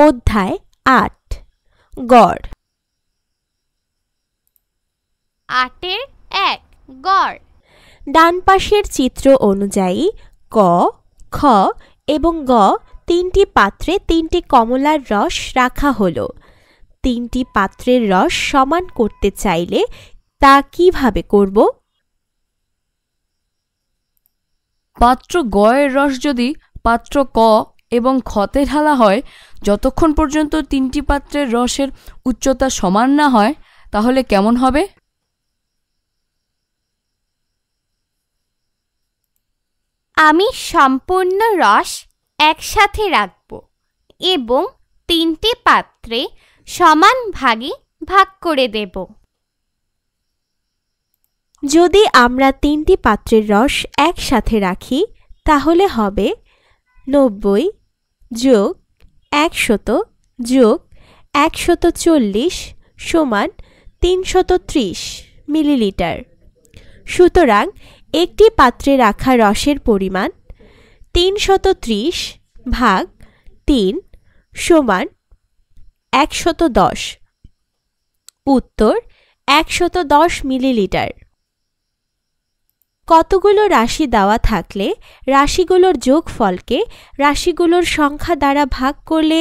অধ্যায় ৮ গড়। ৮-এর ১ গড়। ডান পাশের চিত্র অনুযায়ী ক, খ এবং গ তিনটি পাত্রে তিনটি কমলার রস রাখা হলো। তিনটি পাত্রের রস সমান করতে চাইলে তা কিভাবে করব? পাত্র গ এর রস যদি পাত্র ক এবং খতে ঢালা হয়, যতক্ষণ পর্যন্ত তিনটি পাত্রের রসের উচ্চতা সমান না হয় তাহলে কেমন হবে? আমি সম্পূর্ণ রস একসাথে রাখব এবং তিনটি পাত্রে সমান ভাগে ভাগ করে দেব। যদি আমরা তিনটি পাত্রের রস একসাথে রাখি তাহলে হবে ৯০ যোগ ১০০ যোগ ১৪০ সমান ৩৩০ মিলিলিটার। সুতরাং একটি পাত্রে রাখা রসের পরিমাণ ৩৩০ ভাগ ৩ সমান ১১০। উত্তর ১১০ মিলিলিটার। কতগুলো রাশি দেওয়া থাকলে রাশিগুলোর যোগফলকে রাশিগুলোর সংখ্যা দ্বারা ভাগ করলে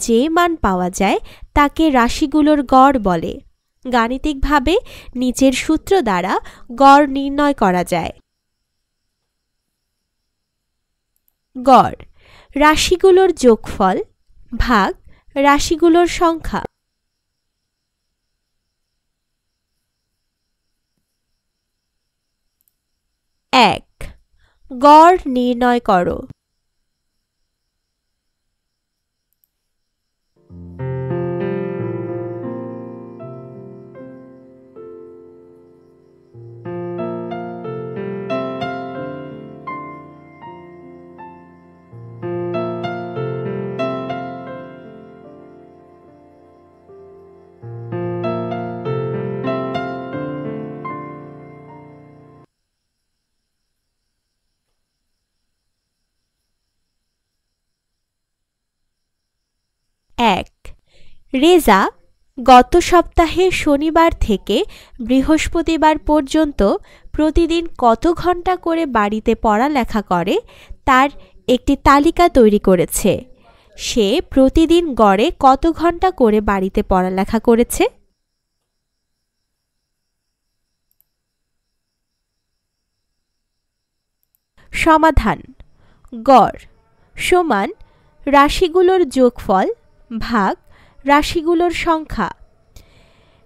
যে মান পাওয়া যায় তাকে রাশিগুলোর গড় বলে। গাণিতিকভাবে নিচের সূত্র দ্বারা গড় নির্ণয় করা যায়। গড় রাশিগুলোর যোগফল ভাগ রাশিগুলোর সংখ্যা। ১ গড় নির্ণয় করো। এক রেজা গত সপ্তাহে শনিবার থেকে বৃহস্পতিবার পর্যন্ত প্রতিদিন কত ঘন্টা করে বাড়িতে পড়ালেখা করে তার একটি তালিকা তৈরি করেছে। সে প্রতিদিন গড়ে কত ঘন্টা করে বাড়িতে পড়ালেখা করেছে? সমাধান। গড় সমান রাশিগুলোর যোগফল ভাগ রাশিগুলোর সংখ্যা।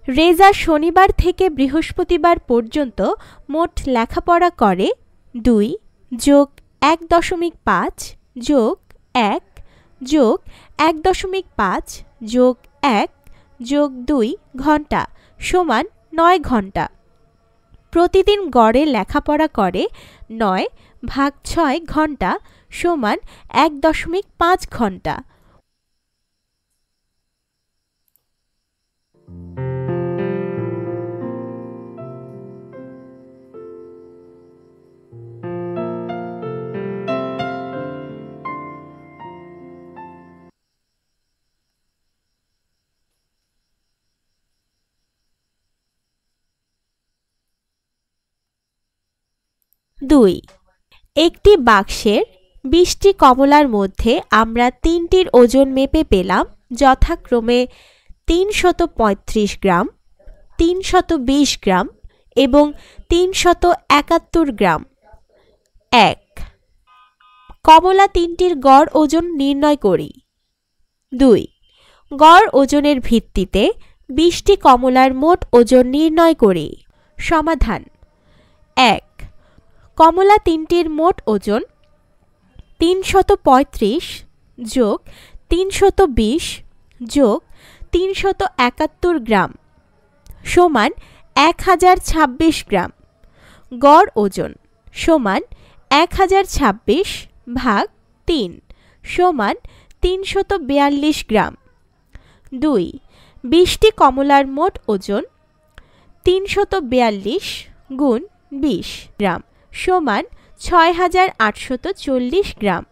রেজা শনিবার থেকে বৃহস্পতিবার পর্যন্ত মোট লেখাপড়া করে ২ যোগ ১.৫ যোগ ১ যোগ ১.৫ যোগ ১ যোগ ২ ঘন্টা সমান ৯ ঘন্টা। প্রতিদিন গড়ে লেখাপড়া করে ৯ ভাগ ৬ ঘন্টা সমান ১.৫ ঘন্টা। দুই একটি বাক্সের ২০টি কমলার মধ্যে আমরা তিনটির ওজন মেপে পেলাম যথাক্রমে ৩৩৫ গ্রাম, ৩২০ গ্রাম এবং ৩৭১ গ্রাম। ১ কমলা তিনটির গড় ওজন নির্ণয় করি। ২ গড় ওজনের ভিত্তিতে ২০টি কমলার মোট ওজন নির্ণয় করি। সমাধান। ১ কমলা তিনটির মোট ওজন ৩৩৫ যোগ ৩২০ যোগ ৩৭১ গ্রাম সমান ১০২৬ গ্রাম। গড় ওজন সমান ১০২৬ ভাগ ৩ সমান ৩৪২ গ্রাম। ২ ২০টি কমলার মোট ওজন ৩৪২ গুণ ২০ গ্রাম সমান ৬৮৪০ গ্রাম।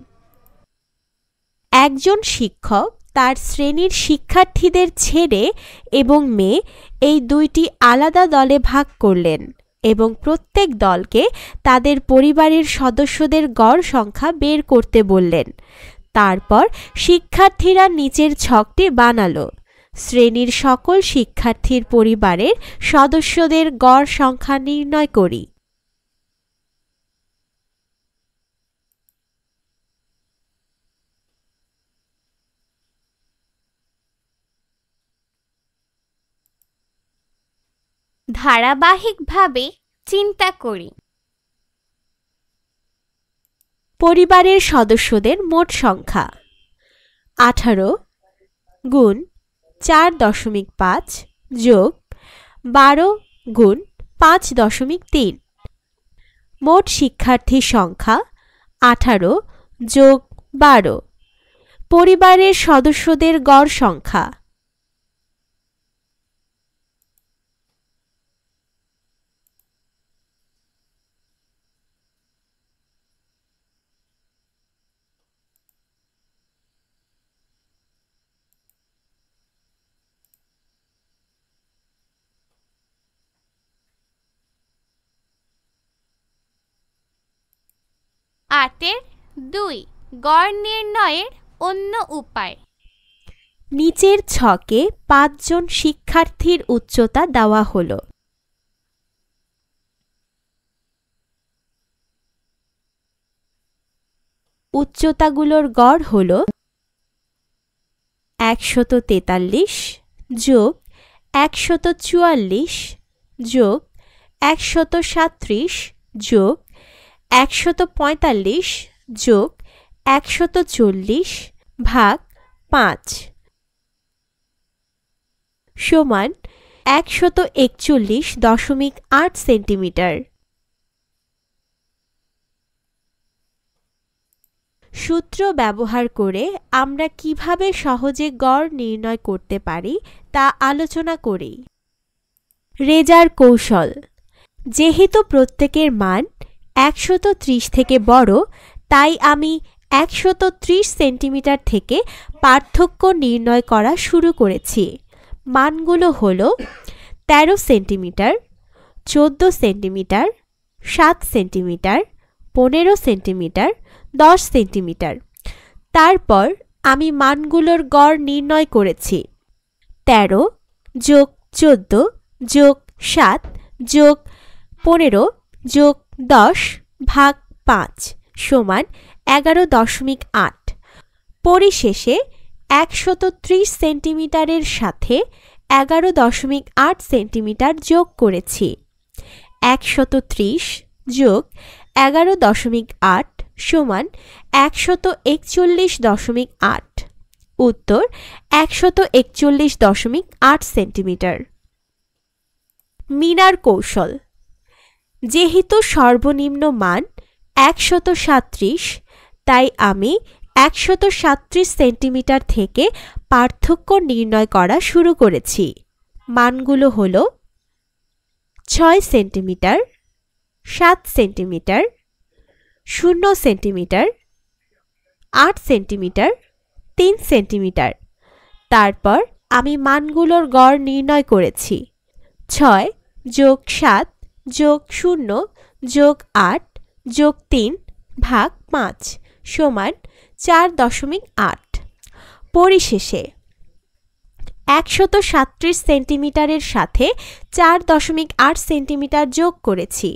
একজন শিক্ষক তার শ্রেণীর শিক্ষার্থীদের ছেলে এবং মেয়ে এই দুইটি আলাদা দলে ভাগ করলেন এবং প্রত্যেক দলকে তাদের পরিবারের সদস্যদের গড় সংখ্যা বের করতে বললেন। তারপর শিক্ষার্থীরা নিচের ছকটি বানালো। শ্রেণীর সকল শিক্ষার্থীর পরিবারের সদস্যদের গড় সংখ্যা নির্ণয় করি। ধারাবাহিকভাবে চিন্তা করি। পরিবারের সদস্যদের মোট সংখ্যা 18 গুণ 4.5 যোগ 12 গুণ 5.3। মোট শিক্ষার্থী সংখ্যা 18 যোগ 12। পরিবারের সদস্যদের গড় সংখ্যা আটের 2 গড় নির্ণয়ের অন্য উপায়। নিচের ছকে 5 জন শিক্ষার্থীর উচ্চতা দেওয়া হলো। উচ্চতাগুলোর গড় হল 143 যোগ 144 যোগ 137 যোগ 145 যোগ 140 ভাগ 5 সমান 141.8 সেন্টিমিটার। সূত্র ব্যবহার করে আমরা কিভাবে সহজে গড় নির্ণয় করতে পারি তা আলোচনা করি। রেজার কৌশল। যেহেতু প্রত্যেকের মান 130 থেকে বড়, তাই আমি 130 সেন্টিমিটার থেকে পার্থক্য নির্ণয় করা শুরু করেছি। মানগুলো হল 13 centimetre, 14 centimetre, 7 centimetre, 15 centimetre, 10 centimetre. তারপর আমি মানগুলোর গড় নির্ণয় করেছি। 13 যোগ 14 যোগ 7 যোগ 15 যোগ 10 ভাগ 5 সমান 11.8। পরিশেষে 130 সেন্টিমিটারের সাথে 11.8 সেন্টিমিটার যোগ করেছি। 130 যোগ 11.8 সমান 141.8। উত্তর 141.8 সেন্টিমিটার। মিনার কৌশল। যেহেতু সর্বনিম্ন মান 137, তাই আমি 137 সেন্টিমিটার থেকে পার্থক্য নির্ণয় করা শুরু করেছি। মানগুলো হল 6 centimetre, 7 centimetre, 0 centimetre, 8 centimetre, 3 centimetre. তারপর আমি মানগুলোর গড় নির্ণয় করেছি। 6 যোগ 7 যোগ 0 যোগ 8 যোগ 3 ভাগ 5 সমান 4.8। পরিশেষে 137 সেন্টিমিটারের সাথে 4.8 সেন্টিমিটার যোগ করেছি।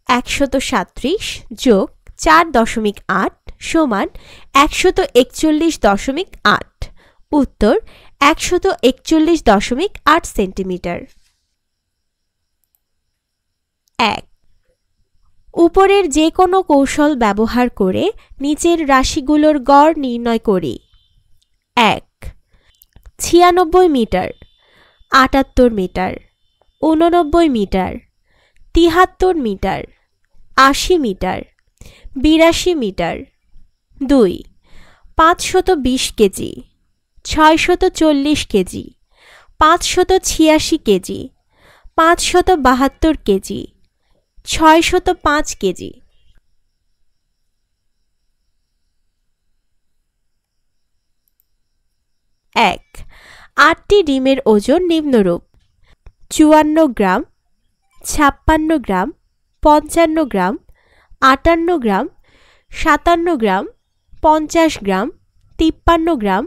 137 যোগ 4.8 সমান 141.8। উত্তর 141.8 সেন্টিমিটার। 1. উপরের যে কোনো কৌশল ব্যবহার করে নিচের রাশিগুলোর গড় নির্ণয় করি। 1. 96 metre, 78 metre, 89 metre, 73 metre, 80 metre, 82 metre. 2. 520 KG, 640 KG, 586 KG, 572 KG, 605 KG. 3. 1 8টি ডিমের ওজন নিম্নরূপ: 54 গ্রাম, 56 গ্রাম, 55 গ্রাম, 58 গ্রাম, 57 গ্রাম, 50 গ্রাম, 53 গ্রাম,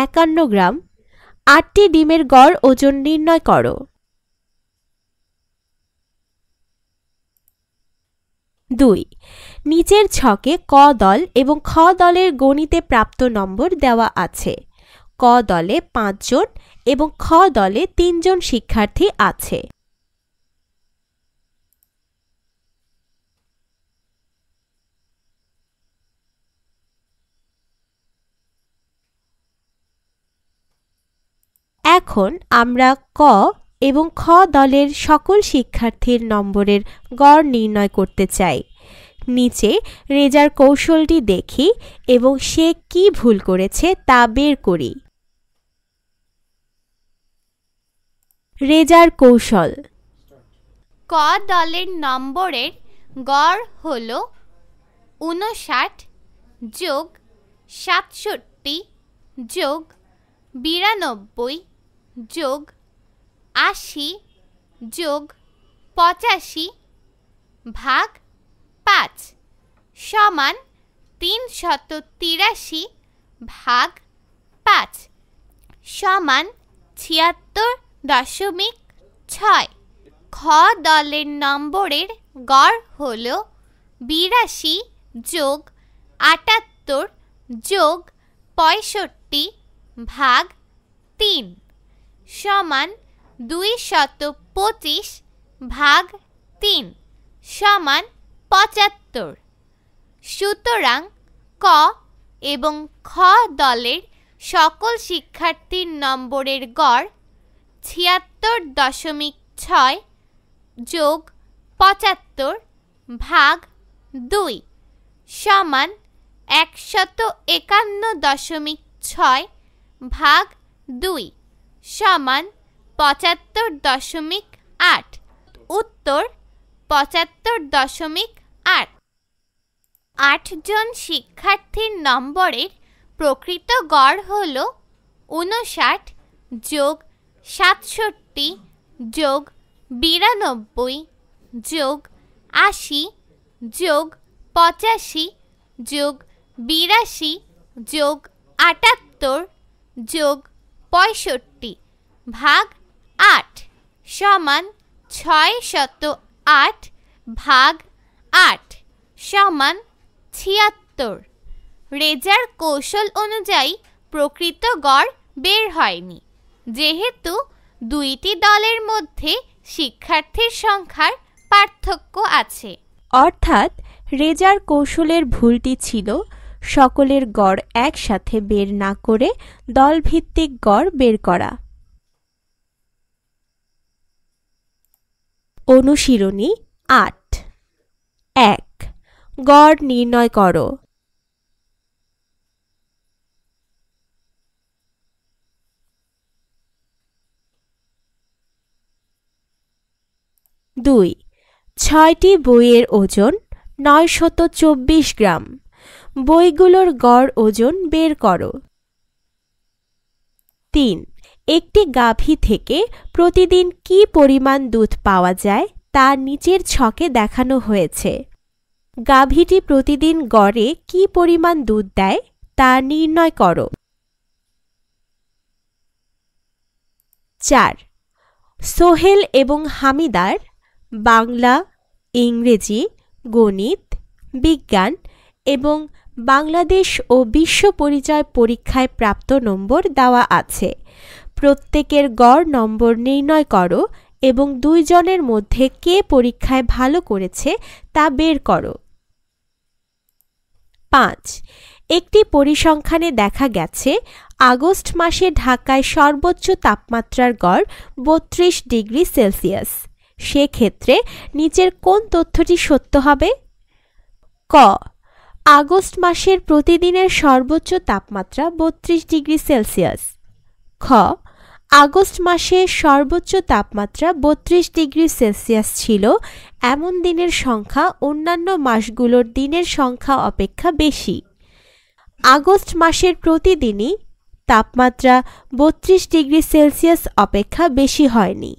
51 গ্রাম। 8টি ডিমের গড় ওজন নির্ণয় করো। 2 নিচের ছকে ক দল এবং খ দলের গণিতে প্রাপ্ত নম্বর দেওয়া আছে। ক দলে 5 জন এবং খ দলে 3 জন শিক্ষার্থী আছে। এখন আমরা ক এবং খ দলের সকল শিক্ষার্থীর নম্বরের গড় নির্ণয় করতে চাই। নিচে রেজার কৌশলটি দেখি এবং সে কি ভুল করেছে তা বের করি। রেজার কৌশল: ক দলের নম্বরের গড় হল 59 যোগ 67 যোগ 92 যোগ 80 যোগ 85 ভাগ 5 সমান 383 ভাগ 5 সমান 76.6। খ দলের নম্বরের গড় হল 82 যোগ 78 যোগ 65 ভাগ 3 সমান 225 ভাগ 3 সমান 75। সুতরাং ক এবং খ দলের সকল শিক্ষার্থীর নম্বরের গড় 76.6 যোগ 75 ভাগ 2 সমান 151.6 ভাগ 2 সমান 75.8। উত্তর 75.8। 8 জন শিক্ষার্থীর নম্বরের প্রকৃত গড় হল 59 যোগ 67 যোগ 92 যোগ 80 যোগ 85 যোগ 82 যোগ 78 যোগ 65 ভাগ 8 সমান 608 ভাগ 8 সমান 76। রেজার কৌশল অনুযায়ী প্রকৃত গড় বের হয়নি, যেহেতু দুইটি দলের মধ্যে শিক্ষার্থীর সংখ্যার পার্থক্য আছে। অর্থাৎ রেজার কৌশলের ভুলটি ছিল সকলের গড় একসাথে বের না করে দলভিত্তিক গড় বের করা। অনুশীলনী 8 1 গড় নির্ণয় করো। 2 6টি বইয়ের ওজন 924 গ্রাম। বইগুলোর গড় ওজন বের করো। 3 একটি গাভী থেকে প্রতিদিন কি পরিমাণ দুধ পাওয়া যায় তা নিচের ছকে দেখানো হয়েছে। গাভীটি প্রতিদিন গড়ে কি পরিমাণ দুধ দেয় তা নির্ণয় করো। 4 সোহেল এবং হামিদার বাংলা, ইংরেজি, গণিত, বিজ্ঞান এবং বাংলাদেশ ও বিশ্ব পরিচয় পরীক্ষায় প্রাপ্ত নম্বর দেওয়া আছে। প্রত্যেকের গড় নম্বর নির্ণয় করো এবং 2 জনের মধ্যে কে পরীক্ষায় ভালো করেছে তা বের করো। 5 একটি পরিসংখ্যানে দেখা গেছে আগস্ট মাসে ঢাকায় সর্বোচ্চ তাপমাত্রার গড় 32 ডিগ্রি সেলসিয়াস। সেক্ষেত্রে নিচের কোন তথ্যটি সত্য হবে? ক আগস্ট মাসের প্রতিদিনের সর্বোচ্চ তাপমাত্রা 32 ডিগ্রি সেলসিয়াস। খ আগস্ট মাসে সর্বোচ্চ তাপমাত্রা 32 ডিগ্রি সেলসিয়াস ছিল এমন দিনের সংখ্যা অন্যান্য মাসগুলোর দিনের সংখ্যা অপেক্ষা বেশি। আগস্ট মাসের প্রতিদিনই তাপমাত্রা 32 ডিগ্রি সেলসিয়াস অপেক্ষা বেশি হয়নি।